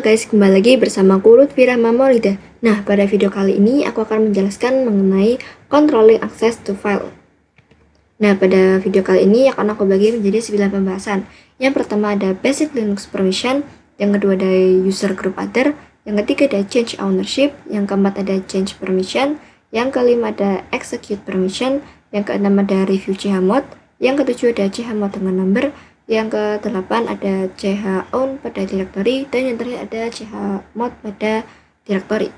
guys, kembali lagi bersama aku Lutfi Rahma Maulida. Nah, pada video kali ini aku akan menjelaskan mengenai controlling access to file. Nah, pada video kali ini akan aku bagi menjadi 9 pembahasan. Yang pertama ada basic Linux permission, yang kedua ada user group other, yang ketiga ada change ownership, yang keempat ada change permission, yang kelima ada execute permission, yang keenam ada review chmod, yang ketujuh ada chmod dengan number, yang ke-8 ada chown pada directory, dan yang terakhir ada chmod pada directory.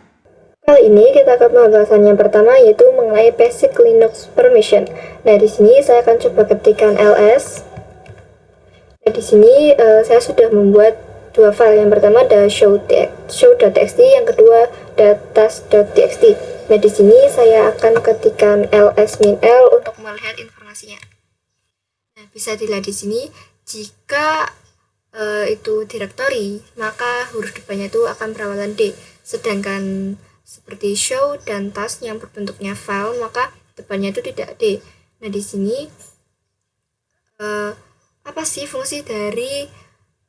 Kali ini kita akan pembahasan yang pertama yaitu mengenai basic Linux permission. Nah, di sini saya akan coba ketikkan ls. Nah, di sini saya sudah membuat dua file. Yang pertama ada show.txt, yang kedua ada task.txt. Nah, di sini saya akan ketikkan ls-l untuk melihat informasinya. Nah, bisa dilihat di sini. Jika itu directory, maka huruf depannya itu akan berawalan D. Sedangkan seperti show dan task yang berbentuknya file, maka depannya itu tidak D. Nah, di sini apa sih fungsi dari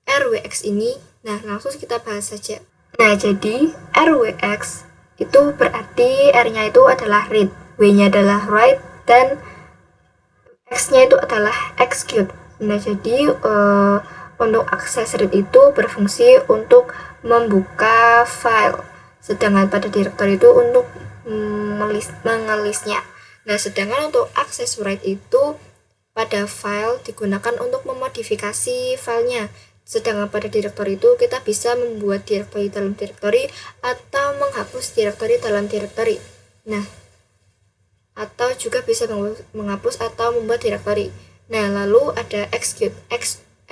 rwx ini? Nah, langsung kita bahas saja. Nah, jadi rwx itu berarti R-nya itu adalah read, W-nya adalah write, dan X-nya itu adalah execute. Nah, jadi untuk akses read itu berfungsi untuk membuka file, sedangkan pada directory itu untuk mengelisnya. Nah, sedangkan untuk akses write itu pada file digunakan untuk memodifikasi filenya, sedangkan pada directory itu kita bisa membuat directory dalam directory atau menghapus directory dalam directory. Nah, atau juga bisa menghapus atau membuat directory. Nah, lalu ada execute.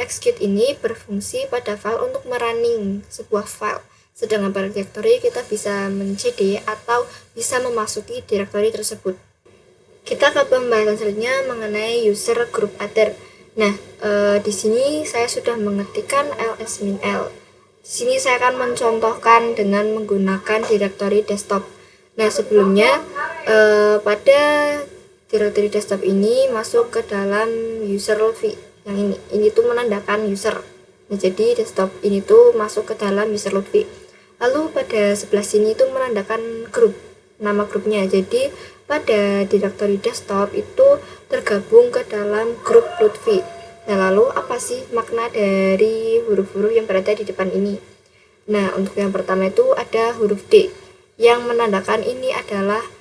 Execute ini berfungsi pada file untuk merunning sebuah file. Sedangkan pada directory kita bisa men-cd atau bisa memasuki directory tersebut. Kita ke pembahasan selanjutnya mengenai user group other. Nah, di sini saya sudah mengetikkan ls-l. Di sini saya akan mencontohkan dengan menggunakan directory desktop. Nah, sebelumnya pada directory desktop ini masuk ke dalam user Lutfi. Yang ini tuh menandakan user. Nah, jadi desktop ini tuh masuk ke dalam user Lutfi. Lalu pada sebelah sini itu menandakan grup, nama grupnya. Jadi pada directory desktop itu tergabung ke dalam grup Lutfi. Nah, lalu apa sih makna dari huruf-huruf yang berada di depan ini? Nah, untuk yang pertama itu ada huruf D yang menandakan ini adalah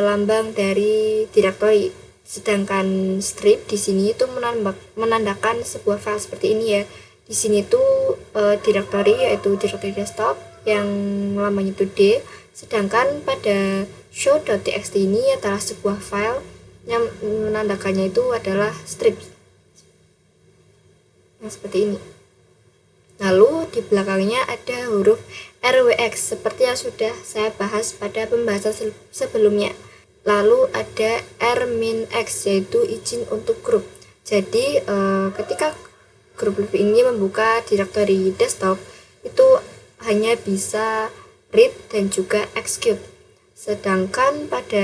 lambang dari directory. Sedangkan strip di sini itu menandakan sebuah file seperti ini ya. Di sini tuh directory yaitu directory desktop yang lambangnya itu D. Sedangkan pada show.txt ini adalah sebuah file yang menandakannya itu adalah strip. Nah, seperti ini. Lalu di belakangnya ada huruf rwx seperti yang sudah saya bahas pada pembahasan sebelumnya. Lalu ada r-x yaitu izin untuk grup. Jadi ketika grup Lutfi ini membuka directory desktop itu hanya bisa read dan juga execute. Sedangkan pada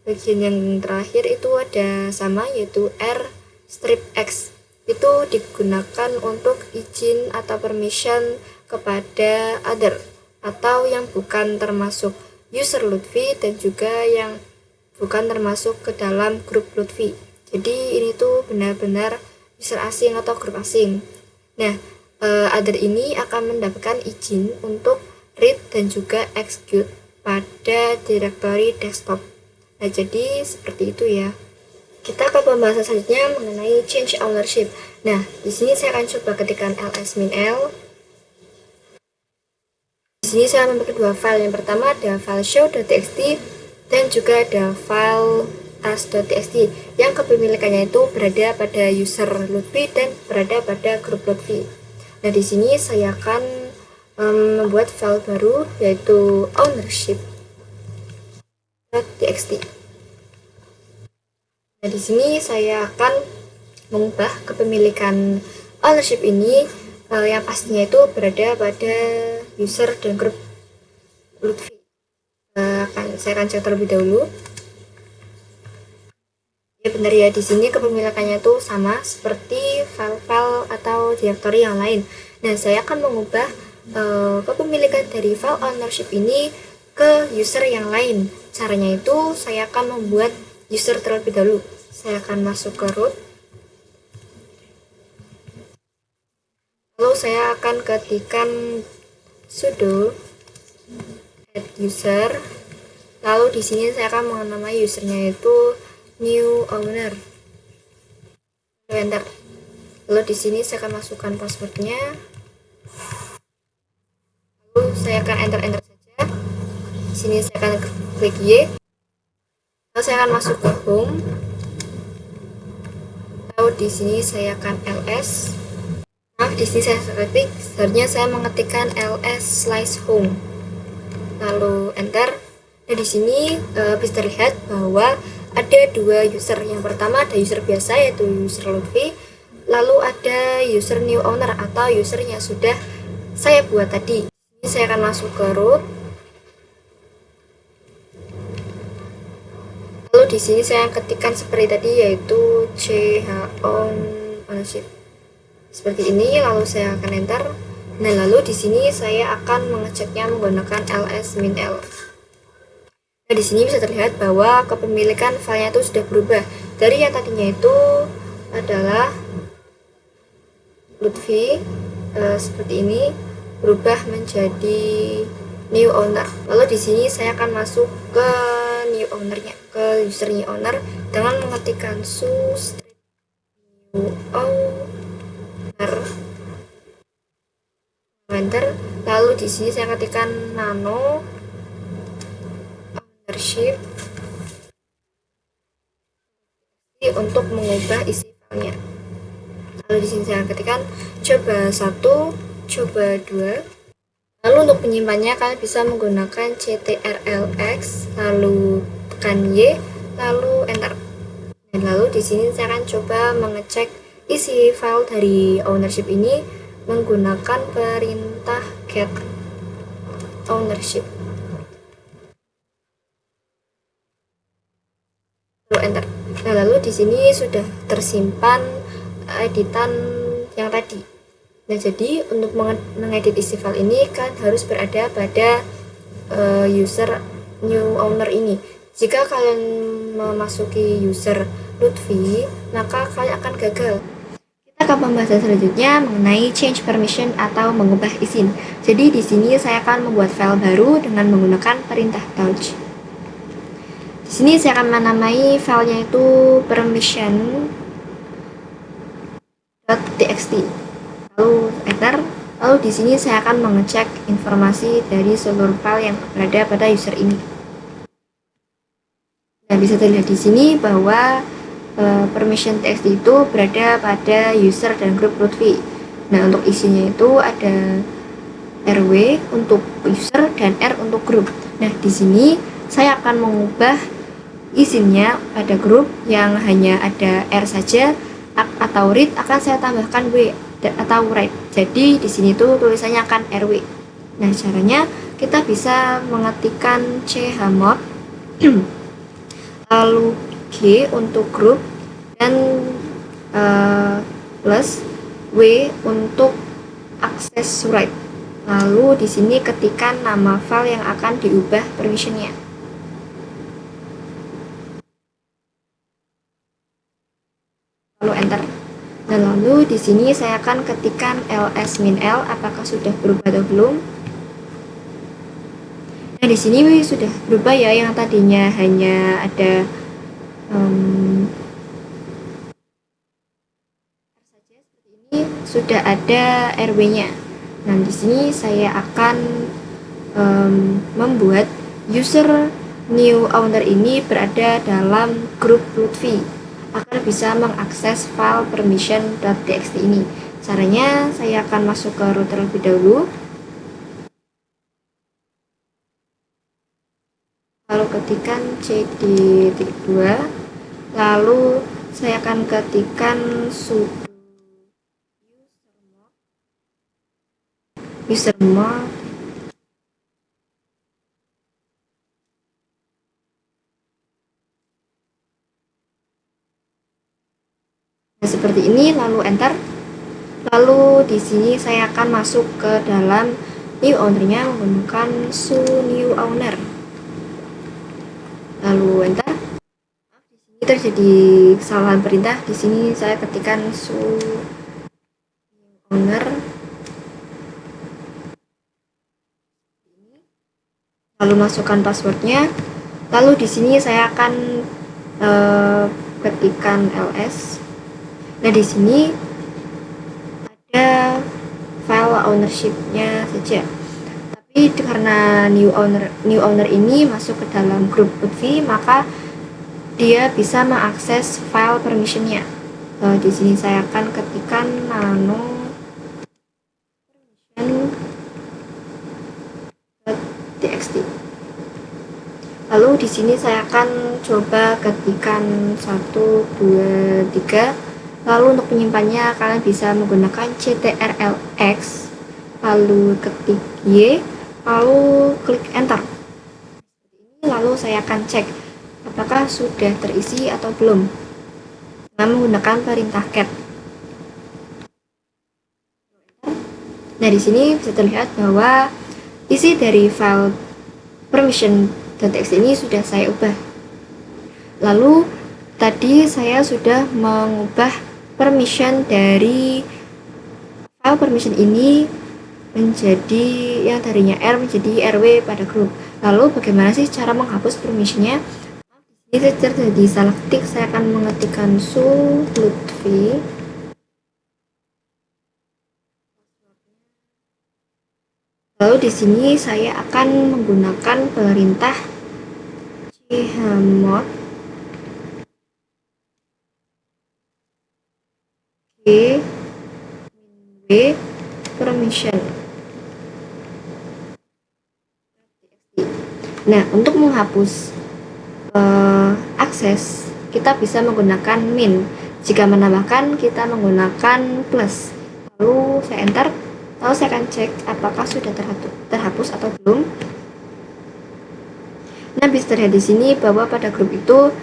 bagian yang terakhir itu ada sama yaitu r-x. Itu digunakan untuk izin atau permission kepada other atau yang bukan termasuk user Lutfi dan juga yang bukan termasuk ke dalam grup Lutfi. Jadi ini tuh benar-benar user asing atau grup asing. Nah, other ini akan mendapatkan izin untuk read dan juga execute pada directory desktop. Nah, jadi seperti itu ya. Kita ke pembahasan selanjutnya mengenai change ownership. Nah, di sini saya akan coba ketikkan ls-l. Di sini saya memiliki dua file. Yang pertama ada file show.txt dan juga ada file task.txt yang kepemilikannya itu berada pada user Lutfi dan berada pada grup Lutfi. Nah, di sini saya akan membuat file baru yaitu ownership.txt. Nah, di sini saya akan mengubah kepemilikan ownership ini yang pastinya itu berada pada user dan grup Lutfi. Saya akan cek terlebih dahulu. Ya, benar ya, di sini kepemilikannya itu sama seperti file-file atau directory yang lain. Nah, saya akan mengubah kepemilikan dari file ownership ini ke user yang lain. Caranya itu saya akan membuat user terlebih dahulu. Saya akan masuk ke root, lalu saya akan ketikkan sudo add user, lalu di sini saya akan menamai usernya itu new owner, lalu enter. Lalu di sini saya akan masukkan passwordnya, lalu saya akan enter saja. Di sini saya akan klik Y, lalu saya akan masuk ke home, lalu di sini saya akan ls. Di sini saya ketik, sebenarnya saya mengetikkan ls/home, lalu enter. Nah di sini bisa terlihat bahwa ada dua user. Yang pertama ada user biasa yaitu user Lutfi, lalu ada user new owner atau user yang sudah saya buat tadi. Ini saya akan masuk ke root, lalu di sini saya ketikkan seperti tadi yaitu ownership seperti ini, lalu saya akan enter. Nah lalu di sini saya akan mengeceknya menggunakan ls-l. Nah di sini bisa terlihat bahwa kepemilikan filenya itu sudah berubah dari yang tadinya itu adalah Lutfi seperti ini, berubah menjadi new owner. Lalu di sini saya akan masuk ke new ownernya, ke user new owner dengan mengetikkan new owner, enter. Lalu di sini saya ketikkan nano ownership untuk mengubah isi filenya. Lalu di sini saya ketikkan coba 1, coba 2. Lalu untuk penyimpannya kalian bisa menggunakan ctrlx, lalu tekan Y, lalu enter. Dan lalu di sini saya akan coba mengecek isi file dari ownership ini menggunakan perintah get ownership. Lalu enter. Nah, lalu di sini sudah tersimpan editan yang tadi. Nah, jadi untuk mengedit isi file ini kan harus berada pada user new owner ini. Jika kalian memasuki user Lutfi, maka kalian akan gagal. Kita ke pembahasan selanjutnya mengenai change permission atau mengubah izin. Jadi di sini saya akan membuat file baru dengan menggunakan perintah touch. Di sini saya akan menamai filenya itu permission.txt. Lalu enter. Lalu di sini saya akan mengecek informasi dari seluruh file yang berada pada user ini. Nah, bisa dilihat di sini bahwa permission txt itu berada pada user dan grup Lutfi. Nah, untuk isinya itu ada RW untuk user dan R untuk grup. Nah, di sini saya akan mengubah izinnya pada grup yang hanya ada R saja, atau read akan saya tambahkan W atau write. Jadi di sini tuh tulisannya akan RW. Nah, caranya kita bisa mengetikkan chmod lalu G untuk grup dan plus W untuk akses write. Lalu di sini ketikkan nama file yang akan diubah permissionnya. Lalu enter. Dan lalu di sini saya akan ketikkan ls-l apakah sudah berubah atau belum. Nah, di sini sudah berubah ya, yang tadinya hanya ada saja seperti ini sudah ada RW-nya. Nah, di sini saya akan membuat user new owner ini berada dalam grup Lutfi agar bisa mengakses file permission.txt ini. Caranya saya akan masuk ke root terlebih dahulu. Lalu ketikkan cek di titik 2, lalu saya akan ketikkan sudo usermod nah, seperti ini, lalu enter. Lalu di sini saya akan masuk ke dalam new owner-nya menggunakan su new owner. Lalu enter. Ini terjadi kesalahan perintah. Di sini saya ketikkan su new owner. Lalu masukkan passwordnya. Lalu di sini saya akan ketikkan ls. Nah di sini ada file ownership-nya saja. Tapi karena new owner ini masuk ke dalam grup Lutfi, maka dia bisa mengakses file permission-nya. Di sini saya akan ketikkan nano permission.txt. Lalu di sini saya akan coba ketikkan 1, 2, 3. Lalu untuk penyimpannya kalian bisa menggunakan ctrlx, lalu ketik y, lalu klik enter. Lalu saya akan cek apakah sudah terisi atau belum dengan menggunakan perintah cat. Nah di sini bisa terlihat bahwa isi dari file permission.txt ini sudah saya ubah. Lalu tadi saya sudah mengubah permission dari file permission ini menjadi yang tadinya R menjadi RW pada grup. Lalu bagaimana sih cara menghapus permissionnya? Ini terjadi salah ketik, saya akan mengetikkan su Lutfi. Lalu di sini saya akan menggunakan perintah chmod w permission. Nah, untuk menghapus akses, kita bisa menggunakan min. Jika menambahkan, kita menggunakan plus. Lalu saya enter. Lalu saya akan cek apakah sudah terhapus atau belum. Nah, bisa terlihat di sini bahwa pada grup itu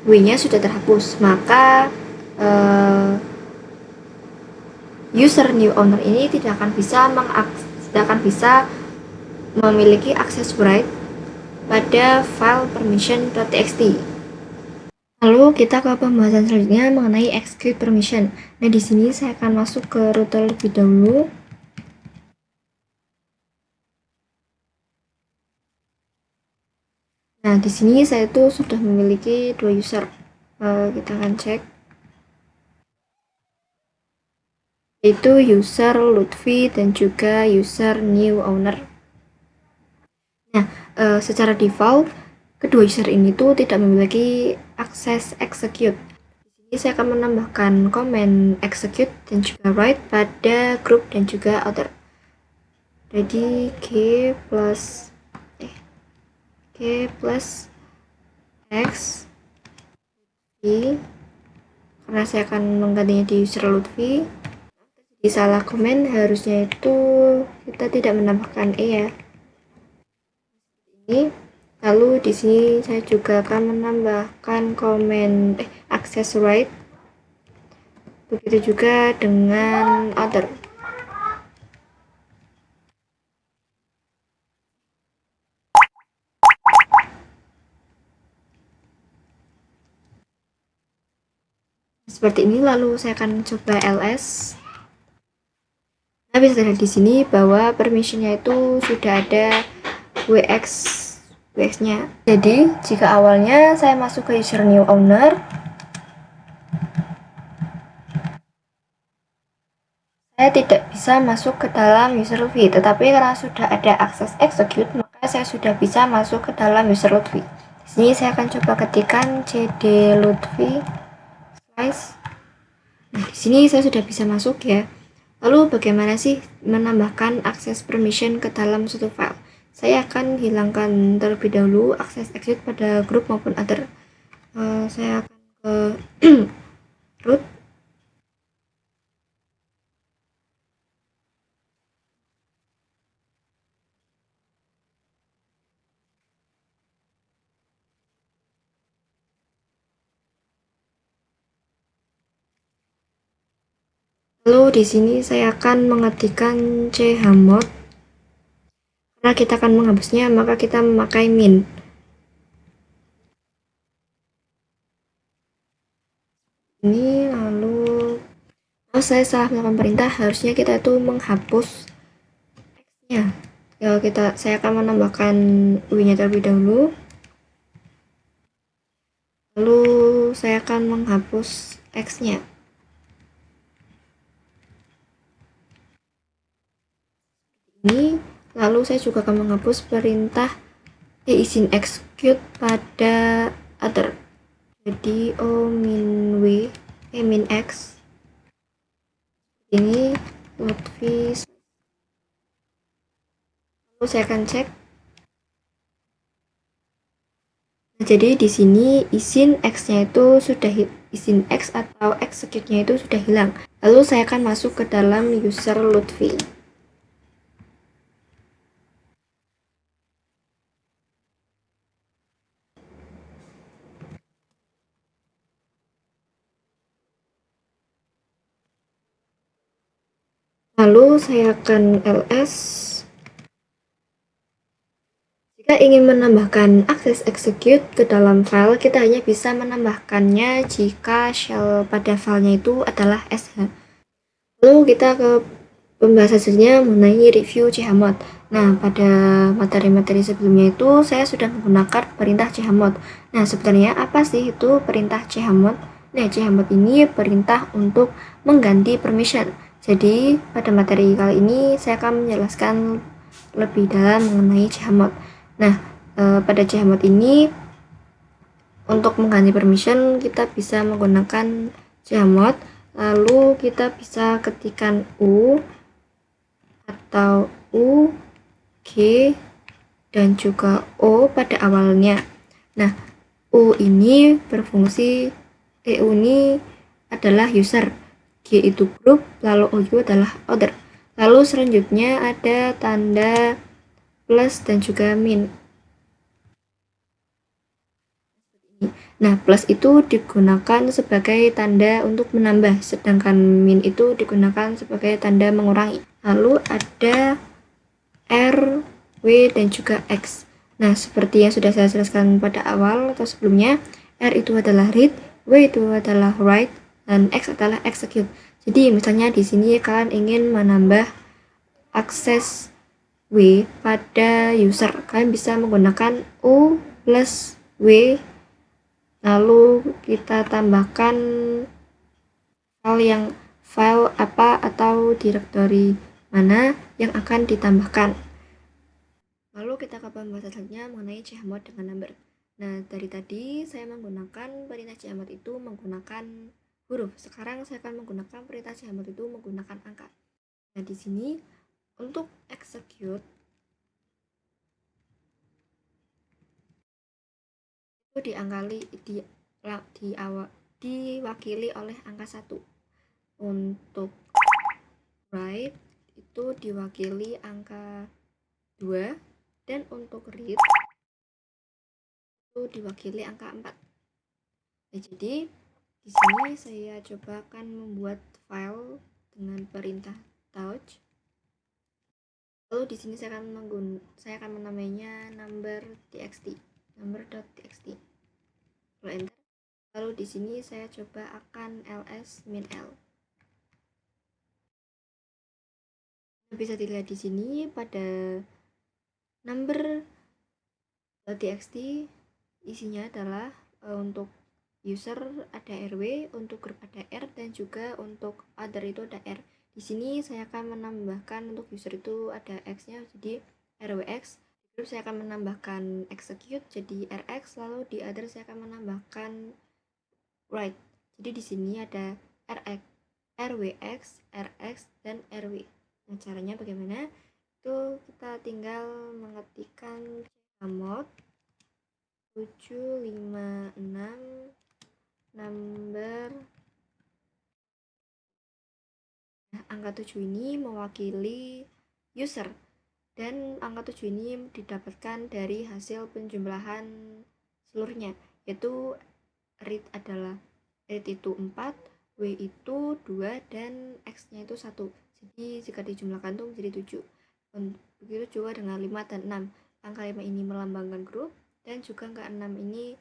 W-nya sudah terhapus. Maka user new owner ini tidak akan bisa memiliki akses write pada file permission.txt. Lalu kita ke pembahasan selanjutnya mengenai execute permission. Nah, di sini saya akan masuk ke router lebih dahulu. Nah, di sini saya itu sudah memiliki 2 user. Kita akan cek. Yaitu user Lutfi dan juga user new owner. Nah, secara default kedua user ini tuh tidak memiliki akses execute. Di sini saya akan menambahkan komen execute dan juga write pada group dan juga outer. Jadi g plus x karena saya akan menggantinya di user Lutfi. Jadi salah komen, harusnya itu kita tidak menambahkan e ya. Ini lalu di sini saya juga akan menambahkan komen access write. Begitu juga dengan other. Seperti ini, lalu saya akan coba ls. Nah, bisa terlihat di sini bahwa permissionnya itu sudah ada wx-nya. Jadi, jika awalnya saya masuk ke user new owner, saya tidak bisa masuk ke dalam user Lutfi, tetapi karena sudah ada akses execute, maka saya sudah bisa masuk ke dalam user Lutfi. Di sini saya akan coba ketikkan cd Lutfi slice. Nah, di sini saya sudah bisa masuk ya. Lalu bagaimana sih menambahkan akses permission ke dalam suatu file? Saya akan hilangkan terlebih dahulu akses exit pada grup maupun other. Saya akan ke root. Lalu di sini saya akan mengetikkan chmod Karena kita akan menghapusnya, maka kita memakai min. Ini lalu saya salah melakukan perintah, harusnya kita itu menghapus x-nya. Ya, saya akan menambahkan u-nya terlebih dahulu. Lalu saya akan menghapus x-nya. Ini lalu saya juga akan menghapus perintah izin execute pada other. Jadi o min w min x ini Lutfi. Lalu saya akan cek. Nah, jadi di sini izin x-nya itu sudah izin x atau execute-nya itu sudah hilang. Lalu saya akan masuk ke dalam user Lutfi. Lalu saya akan ls. Jika ingin menambahkan akses execute ke dalam file, kita hanya bisa menambahkannya jika shell pada filenya itu adalah sh. Lalu kita ke pembahasan selanjutnya mengenai review chmod. Nah, pada materi-materi sebelumnya itu saya sudah menggunakan perintah chmod. Nah, sebenarnya apa sih itu perintah chmod? Nah, chmod ini perintah untuk mengganti permission. Jadi, pada materi kali ini saya akan menjelaskan lebih dalam mengenai chmod. Nah, pada chmod ini untuk mengganti permission kita bisa menggunakan chmod. Lalu kita bisa ketikkan u atau u, g, dan juga o pada awalnya. Nah, u ini berfungsi, u ini adalah user, g itu group, lalu o itu adalah other. Lalu selanjutnya ada tanda plus dan juga min. Nah, plus itu digunakan sebagai tanda untuk menambah, sedangkan min itu digunakan sebagai tanda mengurangi. Lalu ada R, W, dan juga X. Nah, seperti yang sudah saya jelaskan pada awal atau sebelumnya, R itu adalah read, W itu adalah write, dan X adalah execute. Jadi, misalnya di sini kalian ingin menambah akses W pada user, kalian bisa menggunakan U plus W, lalu kita tambahkan file apa atau directory mana yang akan ditambahkan. Lalu kita ke pembahasan selanjutnya mengenai chmod dengan number. Nah, dari tadi saya menggunakan perintah chmod itu menggunakan huruf. Sekarang saya akan menggunakan perintah chmod itu menggunakan angka. Nah, di sini untuk execute itu diwakili oleh angka 1. Untuk write itu diwakili angka 2, dan untuk read itu diwakili angka 4. Nah, jadi di sini saya coba akan membuat file dengan perintah touch. Lalu di sini saya akan menamainya number.txt. Lalu enter. Lalu di sini saya coba akan ls min l. Bisa dilihat di sini pada number.txt isinya adalah untuk user ada rw, untuk grup ada r, dan juga untuk other itu ada r. Di sini saya akan menambahkan untuk user itu ada x-nya, jadi rwx. Di grup saya akan menambahkan execute jadi rx, lalu di other saya akan menambahkan write. Jadi di sini ada rx, rwx, rx, dan rw. Nah, caranya bagaimana? Itu kita tinggal mengetikkan chmod 756 number. Nah, angka 7 ini mewakili user, dan angka 7 ini didapatkan dari hasil penjumlahan seluruhnya, yaitu read itu 4, W itu 2, dan X nya itu 1. Jadi jika dijumlahkan itu menjadi 7. Begitu juga dengan 5 dan 6. Angka 5 ini melambangkan grup dan juga angka 6 ini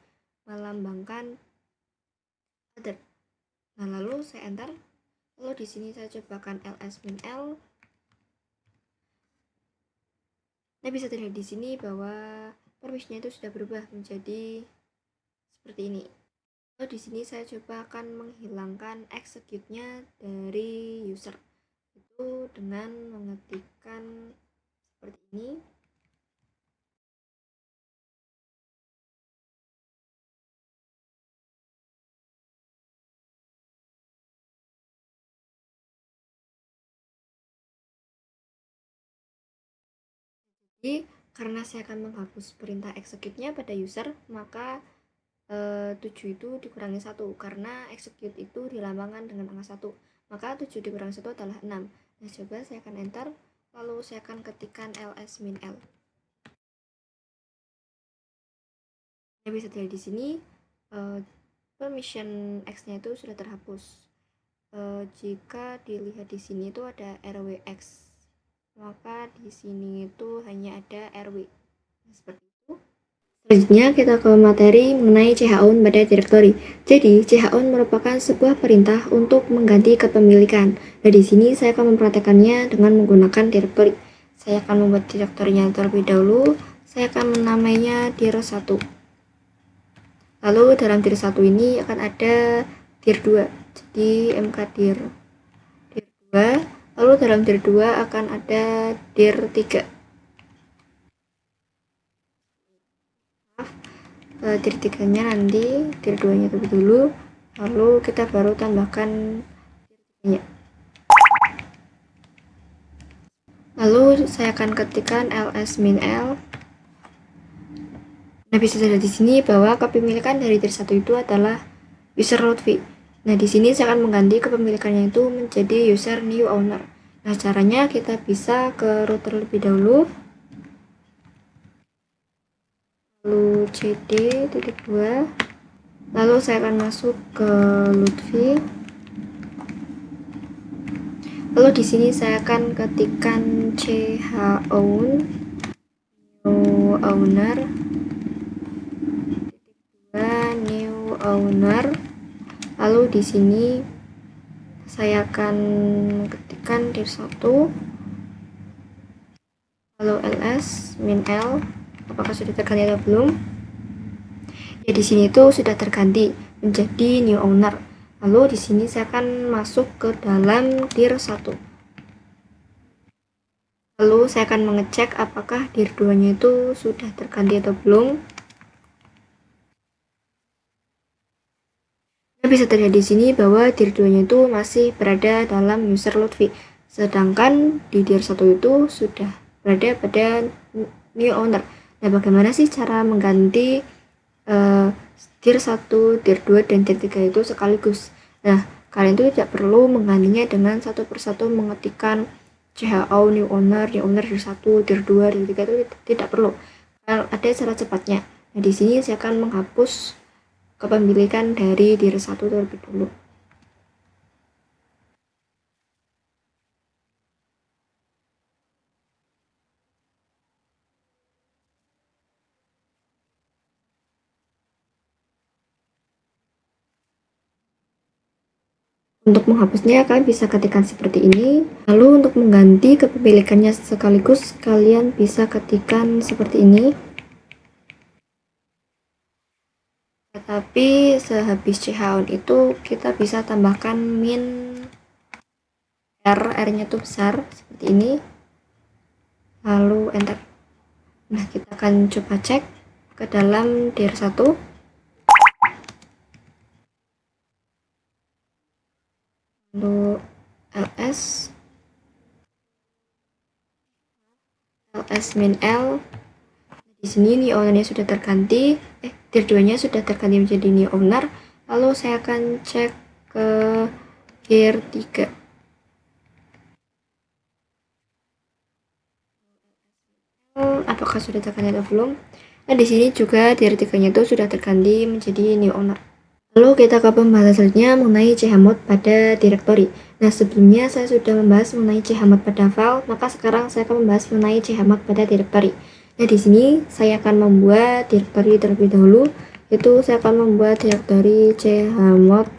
melambangkan other. Nah, lalu saya enter. Lalu di sini saya cobakan ls min l. Nah, bisa terlihat di sini bahwa permissionnya itu sudah berubah menjadi seperti ini. Lalu di sini saya coba akan menghilangkan execute-nya dari user itu dengan mengetikkan seperti ini. Jadi karena saya akan menghapus perintah execute-nya pada user, maka 7 itu dikurangi 1 karena execute itu dilambangkan dengan angka 1. Maka 7 dikurangi 1 adalah 6. Nah, coba saya akan enter, lalu saya akan ketikkan ls min l. Nah, bisa dilihat di sini permission X-nya itu sudah terhapus. Jika dilihat di sini itu ada rwx, maka di sini itu hanya ada rw. Seperti itu. Selanjutnya kita ke materi mengenai chown pada direktori. Jadi chown merupakan sebuah perintah untuk mengganti kepemilikan. Nah, di sini saya akan mempraktekannya dengan menggunakan direktori. Saya akan membuat direktorinya terlebih dahulu. Saya akan menamainya dir1. Lalu dalam dir1 ini akan ada dir2. Jadi mkdir dir2. Lalu dalam dir2 akan ada dir3. Dir3 nya nanti, dir2 nya terlebih dulu, lalu kita baru tambahkan dir3 nya. Lalu saya akan ketikkan ls min l. Nah, bisa dilihat di sini bahwa kepemilikan dari dir1 itu adalah user Lutfi. Nah, di sini saya akan mengganti kepemilikannya itu menjadi user new owner. Nah, caranya kita bisa ke root terlebih dahulu, lalu cd.2, lalu saya akan masuk ke Lutfi. Lalu di sini saya akan ketikkan chown new owner, new owner. Lalu di sini saya akan ketikkan dir1, lalu ls min l. Apakah sudah terganti atau belum? Ya, di sini itu sudah terganti menjadi new owner. Lalu di sini saya akan masuk ke dalam dir1. Lalu saya akan mengecek apakah dir2-nya itu sudah terganti atau belum. Nah, bisa terlihat di sini bahwa dir2-nya itu masih berada dalam user Lutfi. Sedangkan di dir1 itu sudah berada pada new owner. Nah, bagaimana sih cara mengganti dir1, dir2, dan dir3 itu sekaligus? Nah, kalian itu tidak perlu menggantinya dengan satu persatu mengetikkan chown new owner dir1, dir2, dir3 itu tidak perlu. Ada cara cepatnya. Nah, di sini saya akan menghapus kepemilikan dari dir1 terlebih dulu. Untuk menghapusnya, kalian bisa ketikkan seperti ini. Lalu untuk mengganti kepemilikannya sekaligus, kalian bisa ketikkan seperti ini. Tetapi sehabis chown itu kita bisa tambahkan min r-nya itu besar seperti ini. Lalu enter. Nah, kita akan coba cek ke dalam dir1. Lalu ls min l. Di sini new owner-nya sudah terganti, dir2-nya sudah terganti menjadi new owner. Lalu saya akan cek ke dir3. Apakah sudah terganti atau belum? Nah, di sini juga dir3-nya itu sudah terganti menjadi new owner. Lalu kita ke pembahasan selanjutnya mengenai chmod pada directory. Nah, sebelumnya saya sudah membahas mengenai chmod pada file, maka sekarang saya akan membahas mengenai chmod pada directory. Nah, di sini saya akan membuat directory terlebih dahulu, yaitu saya akan membuat directory chmod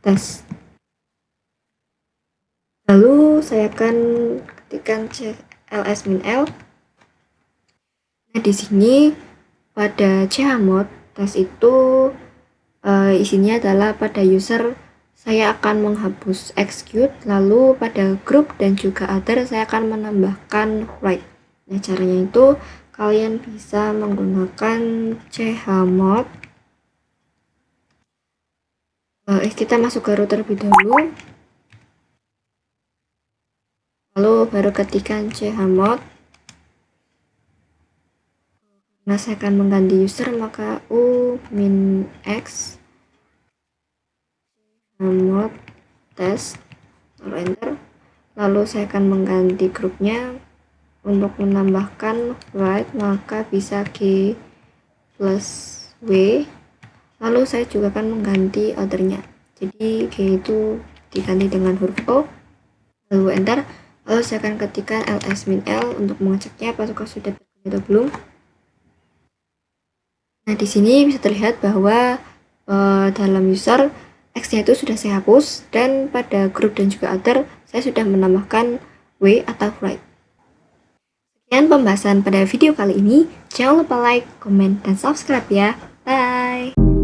test. Lalu saya akan ketikkan ls-l. Nah, di sini pada chmod test itu isinya adalah pada user saya akan menghapus execute, lalu pada group dan juga other saya akan menambahkan write. Nah, caranya itu kalian bisa menggunakan chmod. Kita masuk ke root terlebih dahulu, lalu baru ketikkan chmod. Nah, saya akan mengganti user, maka u min x chmod test, lalu enter. Lalu saya akan mengganti grupnya untuk menambahkan write, maka bisa g plus w. Lalu saya juga akan mengganti ordernya, jadi g itu diganti dengan huruf o, lalu enter. Lalu saya akan ketikkan ls-l untuk mengeceknya apakah sudah terganti atau belum. Nah, di sini bisa terlihat bahwa dalam user X-nya itu sudah saya hapus, dan pada group dan juga other saya sudah menambahkan W atau write. Sekian pembahasan pada video kali ini. Jangan lupa like, comment, dan subscribe ya. Bye!